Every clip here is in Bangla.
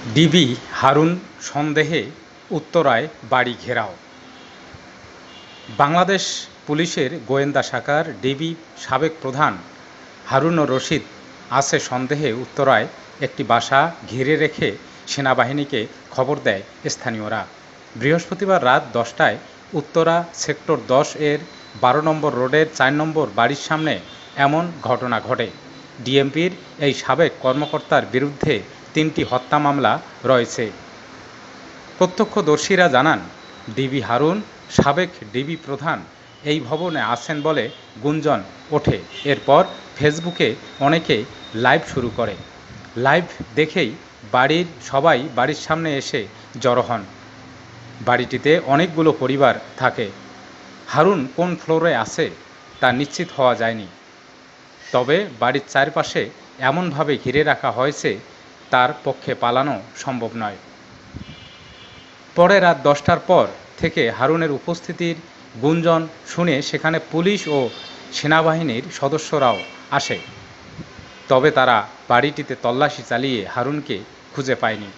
ডিবি হারুন সন্দেহে উত্তরায় বাড়ি ঘেরাও। বাংলাদেশ পুলিশের গোয়েন্দা শাখার ডিবি সাবেক প্রধান হারুনুর রশিদ আছে সন্দেহে উত্তরায় একটি বাসা ঘিরে রেখে সেনাবাহিনীকে খবর দেয় স্থানীয়রা। বৃহস্পতিবার রাত 10টায় উত্তরা সেক্টর 10 এর 12 নম্বর রোডের 4 নম্বর বাড়ির সামনে এমন ঘটনা ঘটে। ডিএমপির এই সাবেক কর্মকর্তার বিরুদ্ধে 3টি হত্যা মামলা রয়েছে। প্রত্যক্ষদর্শীরা জানান, ডিবি হারুন সাবেক ডিবি প্রধান এই ভবনে আছেন বলে গুঞ্জন ওঠে। এরপর ফেসবুকে অনেকে লাইভ শুরু করে। লাইভ দেখেই বাড়ির সবাই বাড়ির সামনে এসে জড়ো হন। বাড়িটিতে অনেকগুলো পরিবার থাকে। হারুন কোন ফ্লোরে আছে তা নিশ্চিত হওয়া যায়নি, তবে বাড়ির চারপাশে এমনভাবে ঘিরে রাখা হয়েছে তার পক্ষে পালানো সম্ভব নয়। পরে রাত 10টার পর থেকে হারুনের উপস্থিতির গুঞ্জন শুনে সেখানে পুলিশ ও সেনাবাহিনীর সদস্যরাও আসে, তবে তারা বাড়িটিতে তল্লাশি চালিয়ে হারুনকে খুঁজে পায়নি।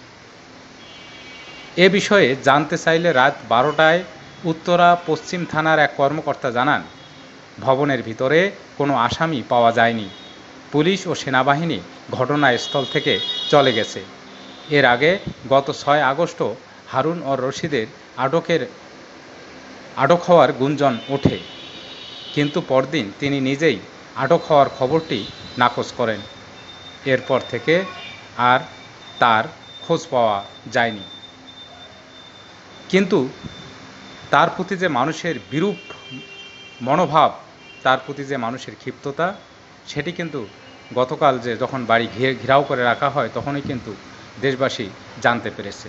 এ বিষয়ে জানতে চাইলে রাত 12টায় উত্তরা পশ্চিম থানার এক কর্মকর্তা জানান, ভবনের ভিতরে কোনো আসামি পাওয়া যায়নি। পুলিশ ও সেনাবাহিনী ঘটনাস্থল থেকে চলে গেছে। এর আগে গত 6 আগস্টও হারুন ও রশিদের আটক হওয়ার গুঞ্জন ওঠে, কিন্তু পরদিন তিনি নিজেই আটক হওয়ার খবরটি নাকচ করেন। এরপর থেকে আর তার খোঁজ পাওয়া যায়নি। কিন্তু তার প্রতি যে মানুষের বিরূপ মনোভাব, তার প্রতি যে মানুষের ক্ষিপ্ততা, সেটি কিন্তু গতকাল যখন বাড়ি ঘেরাও করে রাখা হয় তখনই কিন্তু দেশবাসী জানতে পেরেছে।